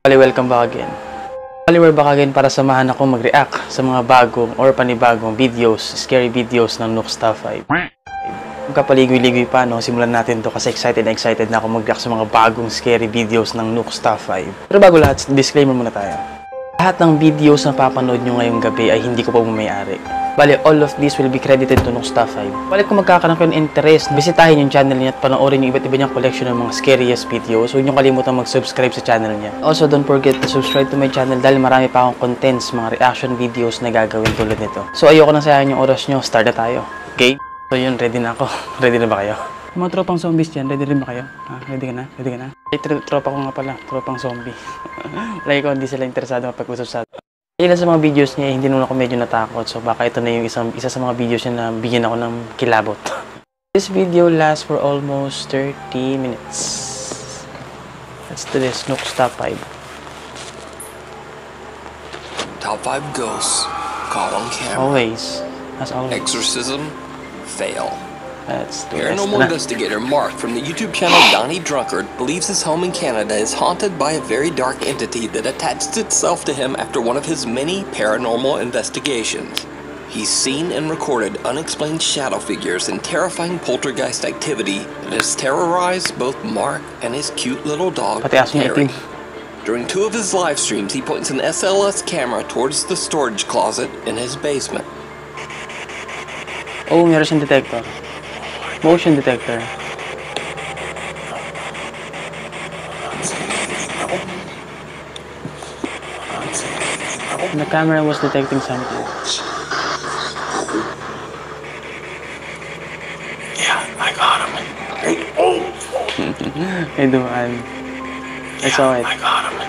Welcome back again. We're back again para samahan ako mag-react sa mga bagong or panibagong videos, scary videos ng Nuke Stuff 5. Kapaligoy-ligoy pa, no? Simulan natin to kasi excited na ako mag-react sa mga bagong scary videos ng Nuke Stuff 5. Pero bago lahat, disclaimer muna tayo. Lahat ng videos na papanood nyo ngayong gabi ay hindi ko pa bumayari. Bale, all of this will be credited to Nuke Stuff 5. Bale, kung magkakaroon kayo ng interest, bisitahin yung channel niya at panoorin yung iba't iba niyang collection ng mga scariest videos. Huwag niyo kalimutan mag-subscribe sa channel niya. Also, don't forget to subscribe to my channel dahil marami pa akong contents, mga reaction videos na gagawin tulad nito. So, ayoko nang sayangin yung oras nyo. Start na tayo. Okay? So, yun. Ready na ako. Ready na ba kayo? Mga tropang zombies dyan, ready rin ba kayo? Ready ka na? Ready ka na? Ay, tropa ko nga pala. Tropang zombie. Lagi ko, hindi sila interesado mapag-usap sa ilan sa mga videos niya, hindi naman ako medyo natakot. So, baka ito na yung isa sa mga videos niya na bigyan ako ng kilabot. This video lasts for almost 30 minutes. Let's do this. Nuke Stuff 5. Top 5 ghosts caught on camera. Always. As always. Exorcism, fail. Let's do Paranormal investigator Mark from the YouTube channel Donnie Drunkard believes his home in Canada is haunted by a very dark entity that attached itself to him after one of his many paranormal investigations. He's seen and recorded unexplained shadow figures and terrifying poltergeist activity that has terrorized both Mark and his cute little dog, Harry. During two of his live streams, he points an SLS camera towards the storage closet in his basement. Oh, meron siyang detector. Motion detector. The camera was detecting something. Yeah, I got him. Hey, dumaan. I saw it. I got him.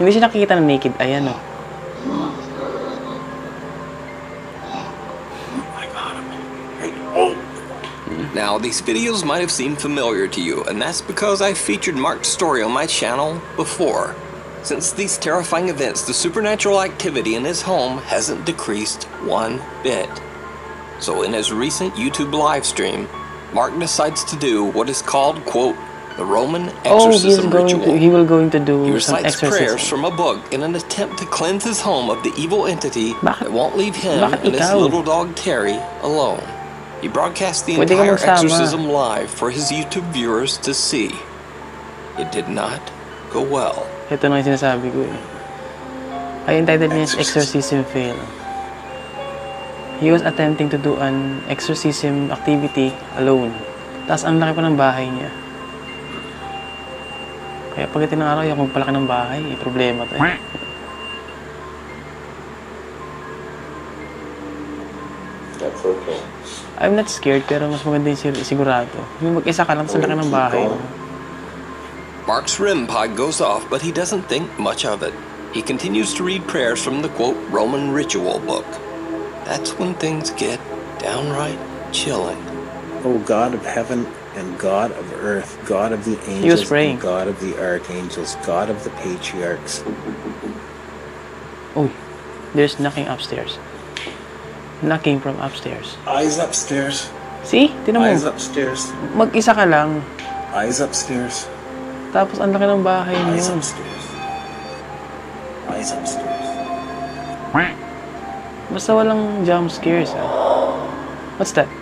Hindi siya nakikita ng naked. Ayan, oh. Now, these videos might have seemed familiar to you, and that's because I've featured Mark's story on my channel before. Since these terrifying events, the supernatural activity in his home hasn't decreased one bit. So in his recent YouTube live stream, Mark decides to do what is called, quote, the Roman exorcism ritual. He will going to do he some recites exorcism. prayers from a book in an attempt to cleanse his home of the evil entity that won't leave him and his little dog Terry alone. He broadcast the entire exorcism live for his YouTube viewers to see. It did not go well. Ito na yung sinasabi ko eh. Ay, entitled niya is Exorcism Fail. He was attempting to do an exorcism activity alone. Tapos ang laki pa ng bahay niya. Kaya pag ito ng araw, yung magpalaki ng bahay, problema to eh. That's okay. I'm not scared, pero mas maganda yung sigurado. Yung mag-isa ka lang sa laki ng bahay. Mark's REM pod goes off, but he doesn't think much of it. He continues to read prayers from the, quote, Roman ritual book. That's when things get downright chilling. O God of heaven and God of earth, God of the angels and God of the archangels, God of the patriarchs. Oh, there's knocking upstairs. Knocking from upstairs. Eyes upstairs. See? Tinan mo. Eyes upstairs. Mag-isa ka lang. Eyes upstairs. Tapos ang laki ng bahay niyo. Eyes upstairs. Eyes upstairs. Basta walang jump scares ah. What's that?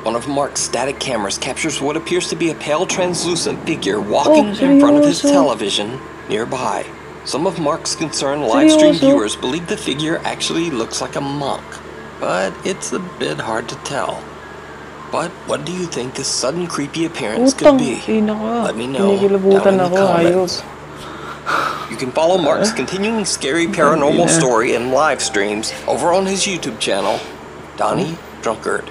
One of Mark's static cameras captures what appears to be a pale translucent figure walking in front of his television nearby. Some of Mark's concerned livestream viewers believe the figure actually looks like a monk, but it's a bit hard to tell. But what do you think this sudden creepy appearance could be? Let me know down in the comments. You can follow Mark's continuing scary paranormal story and live streams over on his YouTube channel, Donnie Drunkard.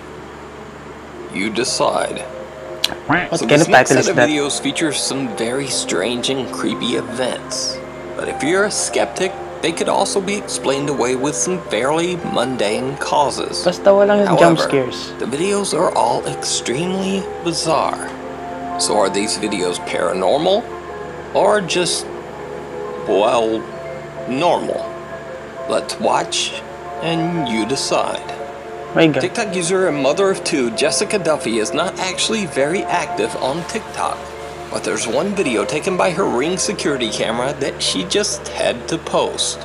You decide. So this next set of videos features some very strange and creepy events. But if you're a skeptic, they could also be explained away with some fairly mundane causes. Basta walang jump However, scares. the videos are all extremely bizarre. So are these videos paranormal? Or just, well, normal? Let's watch and you decide. My God. TikTok user and mother of two Jessica Duffy is not actually very active on TikTok, but there's one video taken by her Ring security camera that she just had to post.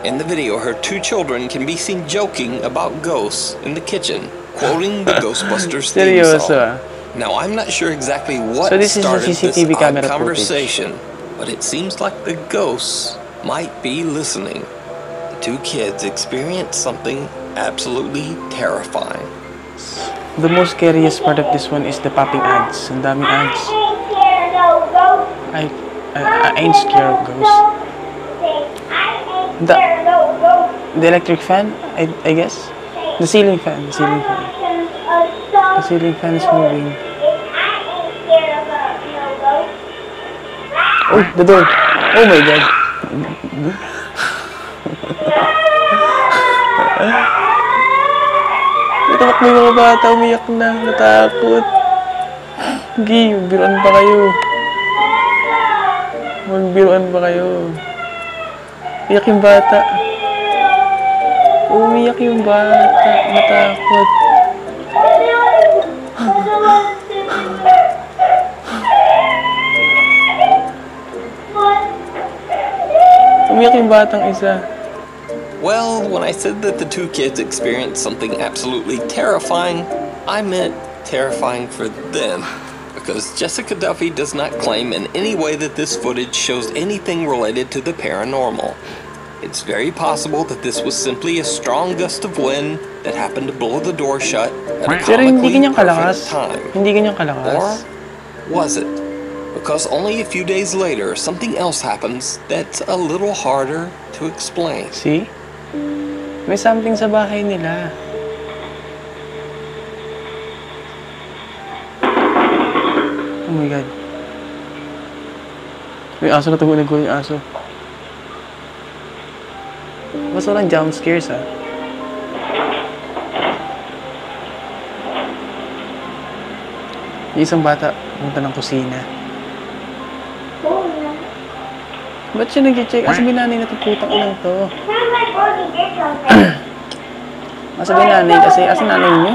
In the video, her two children can be seen joking about ghosts in the kitchen, quoting the Ghostbusters theme song. Now, I'm not sure exactly what started this odd conversation, but it seems like the ghosts might be listening. The two kids experienced something absolutely terrifying. The most scariest part of this one is the popping ads. Ang daming ads. I ain't scared of ghosts. The electric fan, I guess. The ceiling fan. The ceiling fan is moving. Oh, the door. Oh my God. Tumakbo yung mga bata, umiyak na, natakot. Gi, magbiruan pa kayo. Magbiruan pa kayo. Iyak yung bata. Umiyak yung bata, natakot. Umiyak yung batang isa. Well, when I said that the two kids experienced something absolutely terrifying, I meant terrifying for them. Because Jessica Duffy does not claim in any way that this footage shows anything related to the paranormal. It's very possible that this was simply a strong gust of wind that happened to blow the door shut at a comically perfect time. Hindi ganyan kalakas. Or was it? Because only a few days later, something else happens that's a little harder to explain. See? May something sa bahay nila. Oh my God. May aso na tumunog yung aso. Basta lang jump scares, ha? Yung isang bata, pumunta ng kusina. Ba't siya nag-check? Asabi nanay na tututang ilang to. Asabi nanay kasi, asa nanay niyo?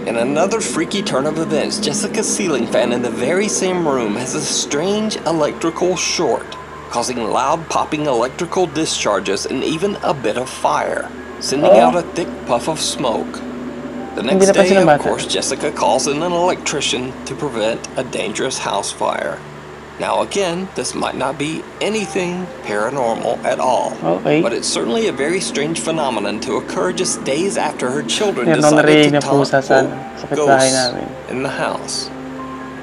In another freaky turn of events, Jessica's ceiling fan in the very same room has a strange electrical short, causing loud popping electrical discharges and even a bit of fire, sending out a thick puff of smoke. The next day, of course, Jessica calls in an electrician to prevent a dangerous house fire. Now again, this might not be anything paranormal at all, but it's certainly a very strange phenomenon to occur just days after her children decided to taunt ghosts in the house.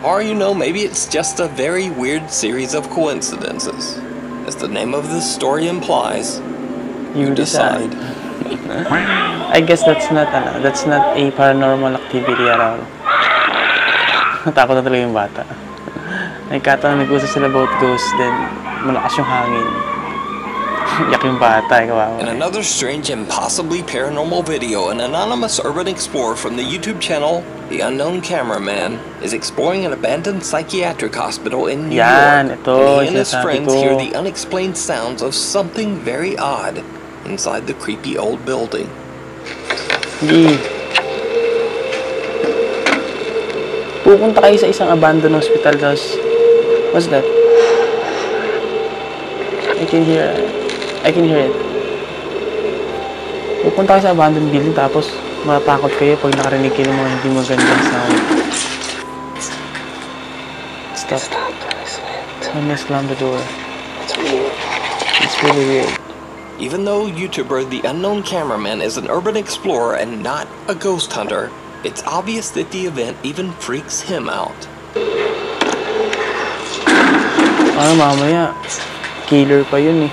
Or, you know, maybe it's just a very weird series of coincidences. As the name of this story implies, you decide. I guess that's not a paranormal activity at all. Natakot na talaga yung bata. Nagkataon nag-usap sila about ghosts, then malakas yung hangin. Yak yung bata, kawawa. In another strange and possibly paranormal video, an anonymous urban explorer from the YouTube channel The Unknown Cameraman is exploring an abandoned psychiatric hospital in New York. He and his friends hear the unexplained sounds of something very odd inside the creepy old building. Pupunta kayo sa isang abandoned hospital, tapos what's that? I can hear it. Pupunta kayo sa abandoned building, tapos matatakot kayo pag nakarinig kayo ng mga hindi magandang sound. Stop. When I slam the door. It's weird. It's really weird. Even though YouTuber The Unknown Cameraman is an urban explorer and not a ghost hunter, it's obvious that the event even freaks him out. Ano mamaya? Killer pa yun eh.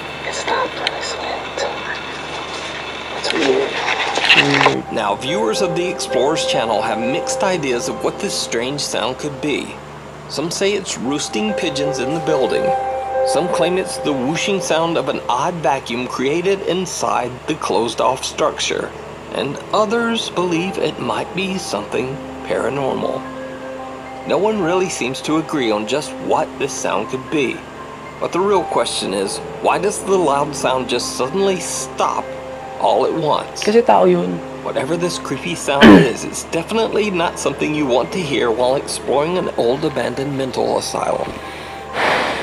Now, viewers of the Explorer's channel have mixed ideas of what this strange sound could be. Some say it's roosting pigeons in the building. Some claim it's the whooshing sound of an odd vacuum created inside the closed-off structure. And others believe it might be something paranormal. No one really seems to agree on just what this sound could be. But the real question is, why does the loud sound just suddenly stop all at once. Kasi tao yun. Whatever this creepy sound is, it's definitely not something you want to hear while exploring an old abandoned mental asylum.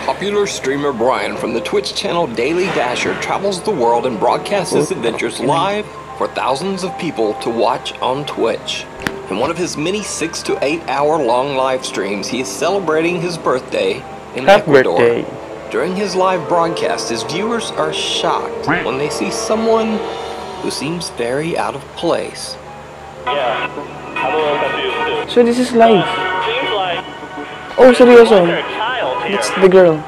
Popular streamer Brian from the Twitch channel Daily Dasher travels the world and broadcasts his adventures live for thousands of people to watch on Twitch. In one of his many 6 to 8 hour long live streams, he is celebrating his birthday in Ecuador. Birthday. During his live broadcast, his viewers are shocked when they see someone who seems very out of place. Yeah, I'm a little confused too. So this is live. Seems like Oh, seryoso. there's a child here. That's the girl.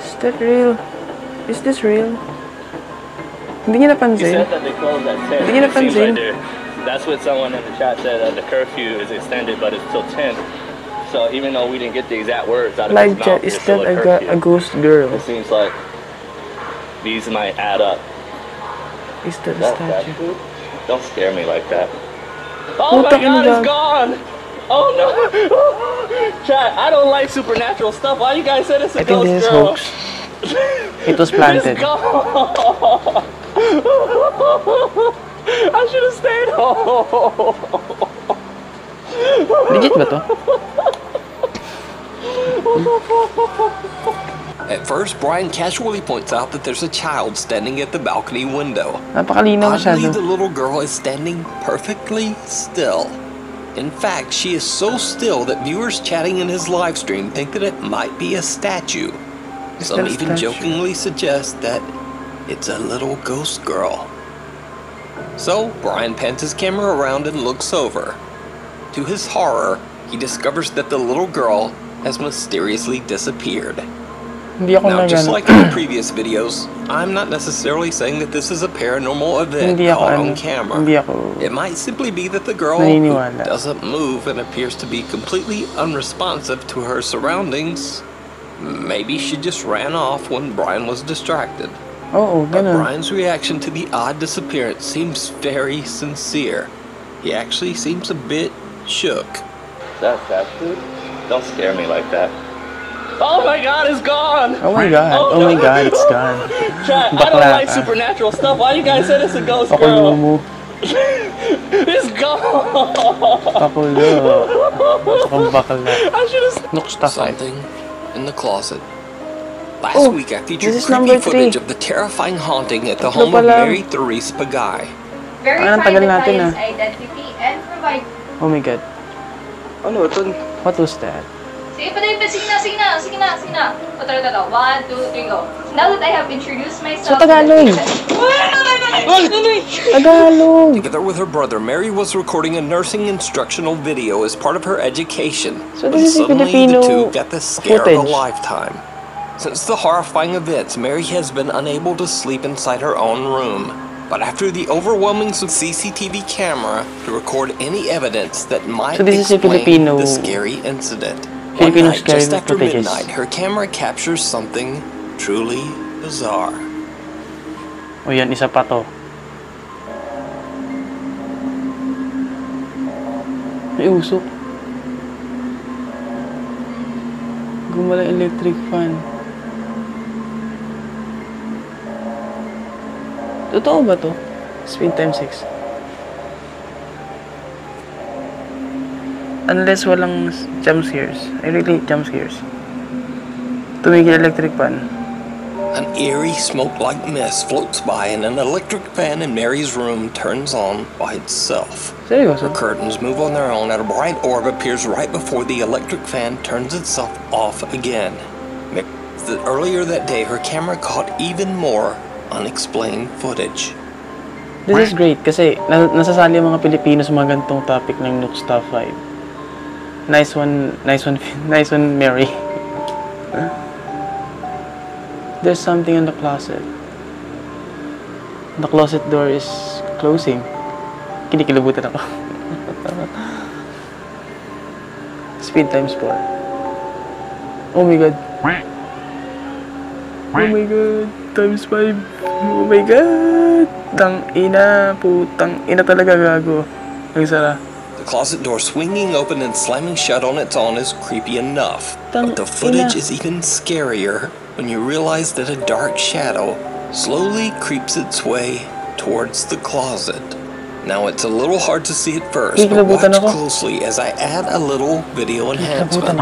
Is that real? Is this real? Hindi niya You napansin. said that they closed at 10. Hindi niya It seems napansin. like that's what someone in the chat said. The curfew is extended, but it's till 10. So even though we didn't get the exact words out of Live his chat, mouth, is it's still that a a curfew. ghost girl? It seems like these might add up. Is that a That statue? statue? Don't scare me like that. Oh my Puta ka god, na. it's gone! Oh no! Chat, I don't like supernatural stuff. Why you guys said it's a I think ghost this is girl? hoax. It was planted. It's gone! I should have stayed home. Legit ba to? At first, Brian casually points out that there's a child standing at the balcony window. Napakalinaw Oddly, masyado. the little girl is standing perfectly still. In fact, she is so still that viewers chatting in his live stream think that it might be a statue. Is Some that a even statue? jokingly suggest that it's a little ghost girl. So, Brian pans his camera around and looks over. To his horror, he discovers that the little girl has mysteriously disappeared. Hindi ako Now, just nagano. like in the previous videos, I'm not necessarily saying that this is a paranormal event Hindi ako caught ano. on camera. Hindi ako. It might simply be that the girl Naniniwala. doesn't move and appears to be completely unresponsive to her surroundings. Maybe she just ran off when Brian was distracted. Oo, But ganun. Brian's reaction to the odd disappearance seems very sincere. He actually seems a bit shook. That's that dude? Don't scare me like that. Oh my god, it's gone! Oh my god. Oh my god, it's gone. Chat, I Bakla don't like ka. supernatural stuff. Why you guys said it's a ghost Pakulo girl? mo. It's gone! Pakulo. Sakang bakla. I should have. Nook stuff ay. Something in the closet. Last Oh, week I featured this is creepy number 3. footage of the terrifying haunting at the Tatlo home of pala. Mary Therese Pagay. Ang Verify tagal the natin, client's identity and provide... Oh my god. Ano ito? What was that? Sige pa, sige na. O, tara. 1, 2, 3, go. Now that I have introduced myself... Sa Tagalog. Tagalog. Together with her brother, Mary was recording a nursing instructional video as part of her education. So when this is a suddenly Filipino the two got the scare of a footage. lifetime. Since the horrifying events, Mary has been unable to sleep inside her own room. But after the overwhelming CCTV camera to record any evidence that might So this is a explain Filipino- the scary incident. Filipino One night, scary just after footages. midnight, her camera captures something truly bizarre. O yan, isa pa to. May usok. Gumala electric fan. Totoo ba to? Speed time 6. Unless walang jump scares. I really hate jump scares. Tumigil electric fan. An eerie smoke-like mist floats by and an electric fan in Mary's room turns on by itself. Seryoso? Her curtains move on their own and a bright orb appears right before the electric fan turns itself off again. Mary says that earlier that day, her camera caught even more unexplained footage. This is great kasi nasasali ang mga Pilipino sa mga ganitong topic ng Nuke Stuff 5. Nice one, Mary. There's something in the closet. The closet door is closing. Kinikilabutan ako. Speed times 4. Oh my god. Oh my god. Times 5. Oh my god. Putang ina talaga gago. Ang sara. The closet door swinging open and slamming shut on its own is creepy enough, but the Tang footage ina. is even scarier when you realize that a dark shadow slowly creeps its way towards the closet. Now it's a little hard to see at first, but watch closely as I add a little video enhancement.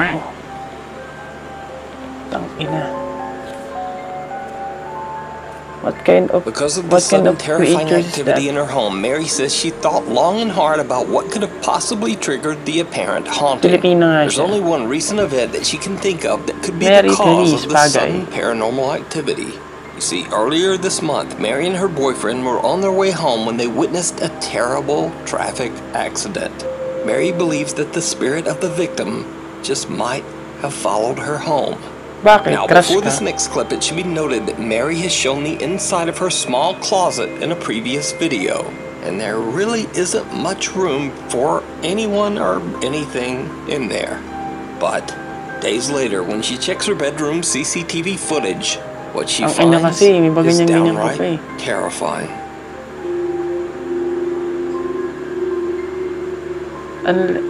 Because of the sudden terrifying activity in her home, Mary says she thought long and hard about what could have possibly triggered the apparent haunting. There's only one recent event that she can think of that could be the cause of the sudden paranormal activity. You see, earlier this month, Mary and her boyfriend were on their way home when they witnessed a terrible traffic accident. Mary believes that the spirit of the victim just might have followed her home. Now, before this next clip, it should be noted that Mary has shown the inside of her small closet in a previous video, and there really isn't much room for anyone or anything in there. But days later, when she checks her bedroom CCTV footage, what she finds is downright terrifying.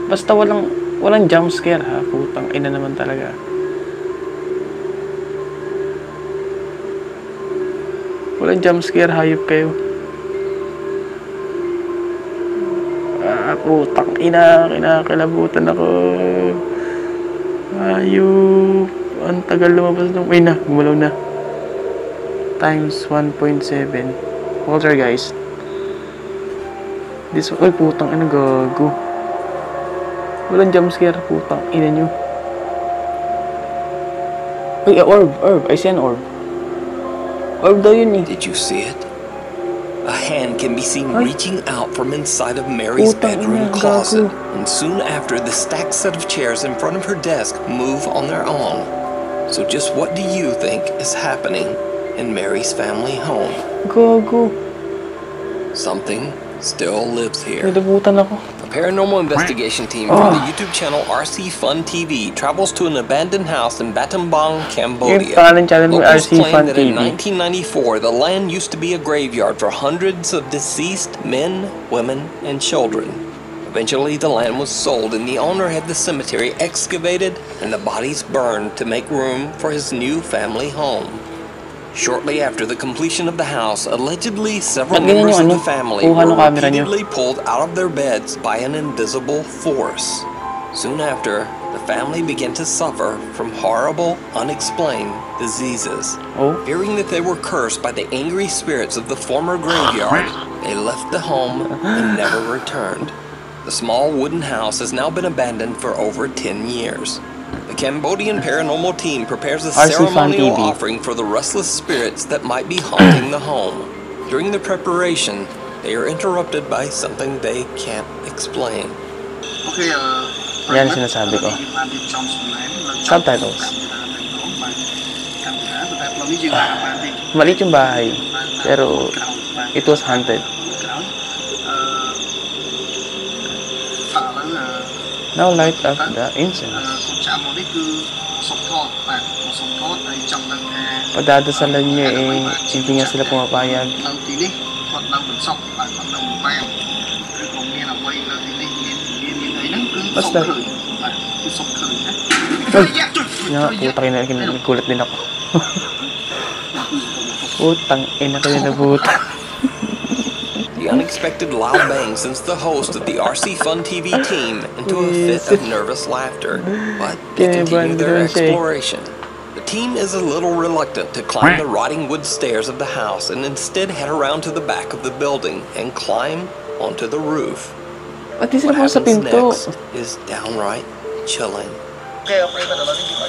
Basta walang jump scare ha, putang ina naman talaga. Walang jump scare, hayop kayo. Putang ina, kinakalabutan ako. Hayop. Ang tagal lumabas ng... Ay na, gumalaw na. Times 1.7. Hold guys. This one, ay putang ina, gago. Walang jump scare, putang ina nyo. Ay, orb. I see an orb. Did you see it? A hand can be seen reaching out from inside of Mary's bedroom closet, and soon after, the stacked set of chairs in front of her desk move on their own. So just what do you think is happening in Mary's family home? Go. Something still lives here. Ako. A paranormal investigation team from the YouTube channel RC Fun TV travels to an abandoned house in Battambang, Cambodia. Locals claim that in 1994, the land used to be a graveyard for hundreds of deceased men, women, and children. Eventually, the land was sold and the owner had the cemetery excavated and the bodies burned to make room for his new family home. Shortly after the completion of the house, allegedly several members of the family were repeatedly pulled out of their beds by an invisible force. Soon after, the family began to suffer from horrible, unexplained diseases. Fearing that they were cursed by the angry spirits of the former graveyard, they left the home and never returned. The small wooden house has now been abandoned for over 10 years. The Cambodian paranormal team prepares a ceremonial offering for the restless spirits that might be haunting the home. During the preparation, they are interrupted by something they can't explain. Yan sinasabi ko. Subtitles. Maliit yung bahay, pero it was haunted. Now light up the incense. Padadasalan niyo hindi nga sila pumapayag. What's that? Putang ina, nagkulat din ako. Putang ina ko yung nabutan. The unexpected loud bang sends the host of the RC Fun TV team into a fit of nervous laughter, but they continue their exploration. The team is a little reluctant to climb the rotting wood stairs of the house and instead head around to the back of the building and climb onto the roof. What happens next is downright chilling.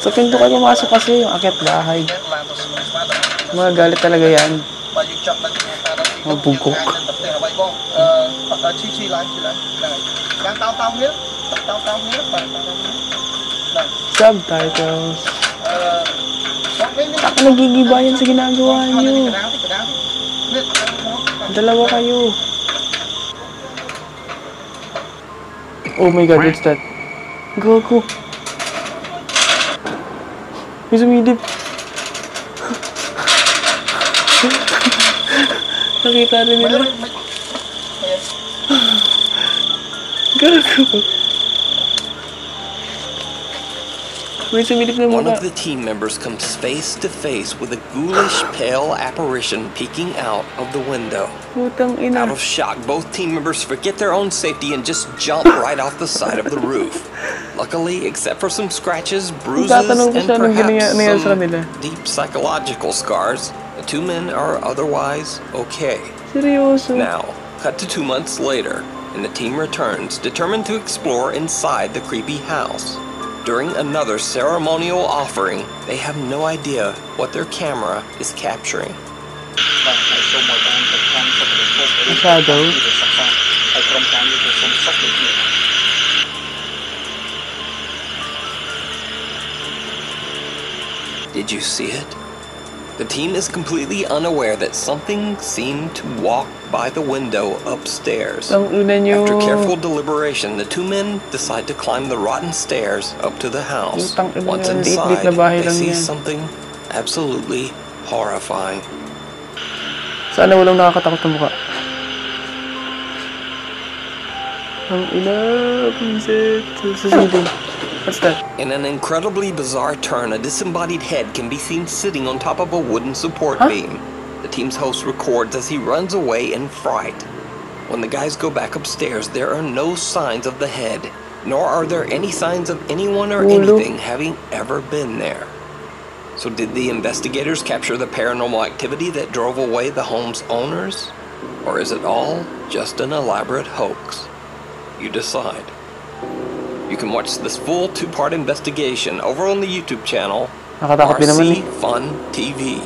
Sa pinto kayo pumasok kasi yung akyat bahay. Magalit talaga yan. Mabugok. Subtitles. Taka nagigibayan sa ginagawa nyo. Dalawa kayo. Oh my god, what's that? Go. May sumidip. Nakita rin nila. Gago. May sumilip na One mukha. of the team members comes face to face with a ghoulish, pale apparition peeking out of the window. Putang ina. Out of shock, both team members forget their own safety and just jump right off the side of the roof. Luckily, except for some scratches, bruises, Tatanong ko and siya anong perhaps nangyari sa some kanila. deep psychological scars, the two men are otherwise okay. Seryoso. Now, cut to 2 months later, and the team returns, determined to explore inside the creepy house. During another ceremonial offering, they have no idea what their camera is capturing. Shadow. Did you see it? The team is completely unaware that something seemed to walk by the window upstairs. Ang ina nyo. After careful deliberation, the two men decide to climb the rotten stairs up to the house. Yung tang- Once yung inside, liit-liit na bahay they lang see yan. something absolutely horrifying. Sana walang nakakatakot na mukha. Ang ina, pinset. Susunod. What's that? In an incredibly bizarre turn, a disembodied head can be seen sitting on top of a wooden support Huh? beam. The team's host records as he runs away in fright. When the guys go back upstairs, there are no signs of the head, nor are there any signs of anyone or Ulo. anything having ever been there. So did the investigators capture the paranormal activity that drove away the home's owners? Or is it all just an elaborate hoax? You decide. You can watch this full 2-part investigation over on the YouTube channel Nakatakot din naman RC Fun TV.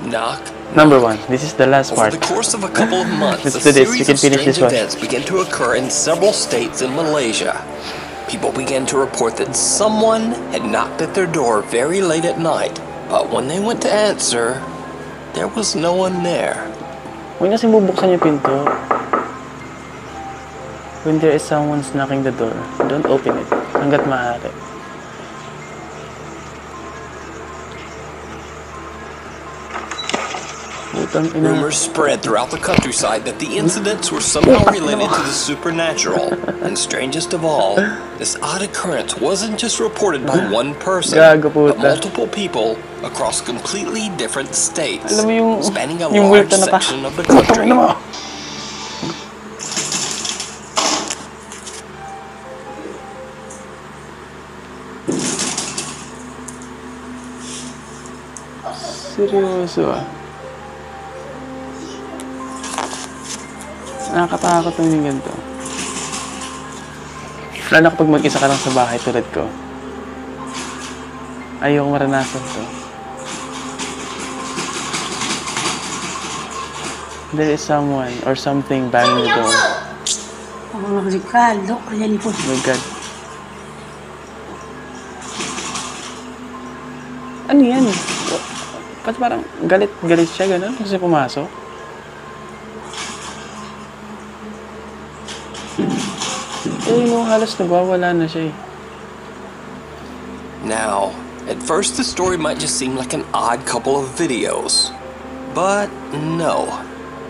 Knock. Number 1. This is the last Over part. the course of a couple of months, Let's a do this. We series can of finish strange this one. events began to occur in several states in Malaysia. People began to report that someone had knocked at their door very late at night, but when they went to answer, there was no one there. Huwag na bubuksan yung pinto. When there is someone's knocking the door, don't open it. Hanggat maaari. Putang ina. Rumors spread throughout the countryside that the incidents were somehow related to the supernatural. And strangest of all, this odd occurrence wasn't just reported by one person, Gago but puta. multiple people across completely different states, Alam mo yung- spanning a yung large multo na section of the country. Ano mo? Seryoso ah. Nakakatakot naman yung ganito. Lalo na kapag mag-isa ka lang sa bahay tulad ko. Ayokong maranasan to. There is someone or something banging the door. Mga rikalo, ayan po. Oh my God. Ano yan? Ba't parang galit siya, gano'n? Kasi pumasok? Eh, no, halos nagwawala na siya eh. Now, at first the story might just seem like an odd couple of videos. But no.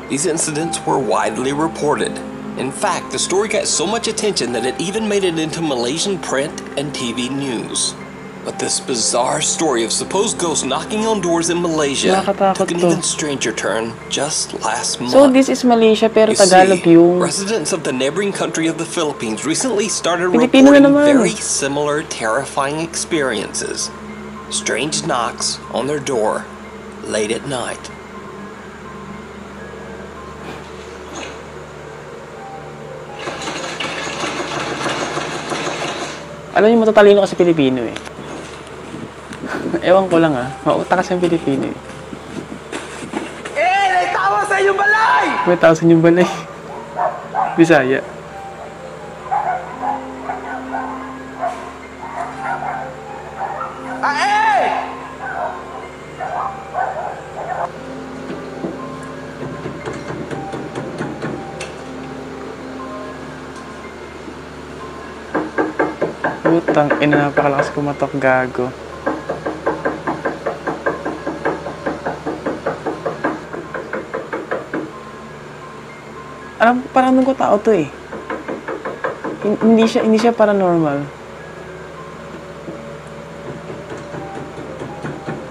These incidents were widely reported. In fact, the story got so much attention that it even made it into Malaysian print and TV news. But this bizarre story of supposed ghosts knocking on doors in Malaysia took an even stranger turn just last month. So, this is Malaysia pero You Tagalog see, yung... residents of the neighboring country of the Philippines recently started Filipino na reporting naman. very similar terrifying experiences. Strange knocks on their door late at night. Alam niyo, matatalino kasi Pilipino eh. Ewan ko lang ah. Mauta kasi ang Pilipino eh. May tao sa inyong balay! May tao sa inyong balay. Bisaya. Putang ina, napakalakas kumatok, gago. Alam, parang nung ko tao to eh. Hindi siya paranormal.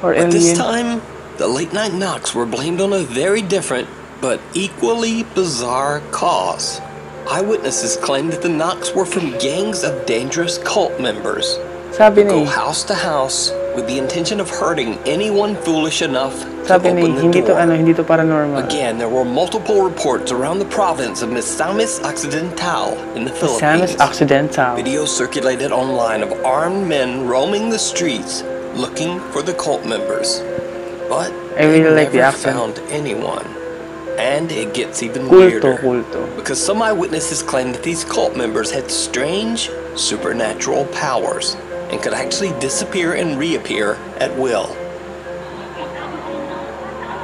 Or But this alien. time, the late-night knocks were blamed on a very different but equally bizarre cause. Eyewitnesses claimed that the knocks were from gangs of dangerous cult members Sabi who go ni, house to house with the intention of hurting anyone foolish enough to sabi ni, open the door. hindi to paranormal. Again, there were multiple reports around the province of Misamis Occidental in the Philippines. Misamis Occidental. Videos circulated online of armed men roaming the streets looking for the cult members. But I really like the never accent. found anyone. And it gets even Kulto, weirder. kulto. Because some eyewitnesses claim that these cult members had strange supernatural powers and could actually disappear and reappear at will.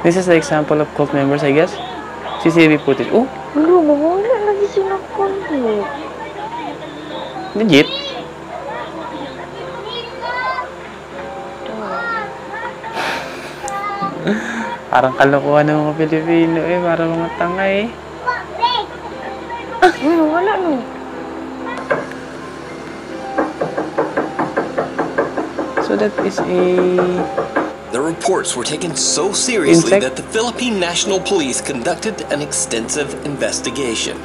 This is the example of cult members, I guess. CCTV footage. Oh, Wala, mawala lagi silang contact. legit. Parang kalokohan ng mga Pilipino eh. Parang mga tanga eh. Wala no. So that is a... The reports were taken so seriously Insect? that the Philippine National Police conducted an extensive investigation.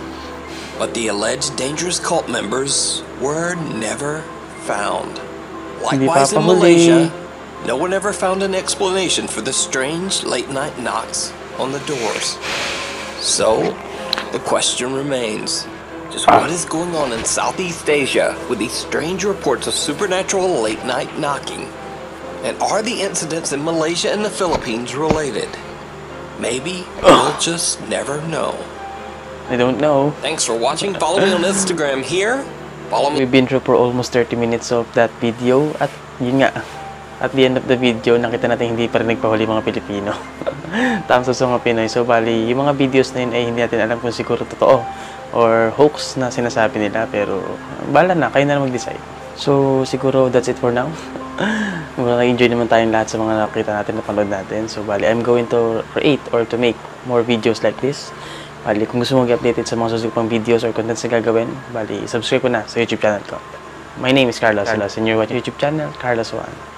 But the alleged dangerous cult members were never found. Likewise in papahuli. Malaysia, no one ever found an explanation for the strange late-night knocks on the doors. So, the question remains, just what is going on in Southeast Asia with these strange reports of supernatural late-night knocking? And are the incidents in Malaysia and the Philippines related? Maybe we'll just never know. I don't know. Thanks for watching. Follow me on Instagram here. Follow me. We've been through for almost 30 minutes of that video. At yun nga, at the end of the video, nakita natin hindi pa rin nagpahuli mga Pilipino. Tamsa sa mga Pinoy. So, bali, yung mga videos na yun ay hindi natin alam kung siguro totoo or hoax na sinasabi nila. Pero, bala na. Kayo na mag-decide. So, siguro that's it for now. Nag-enjoy naman tayong lahat sa mga nakita natin, napanood natin. So, bali, I'm going to create or to make more videos like this. Bali, kung gusto mo mag-updated sa mga susunod pang videos or contents na gagawin, bali, subscribe ko na sa YouTube channel ko. My name is Carlos Salas and you're watching YouTube channel, Carlos Juan.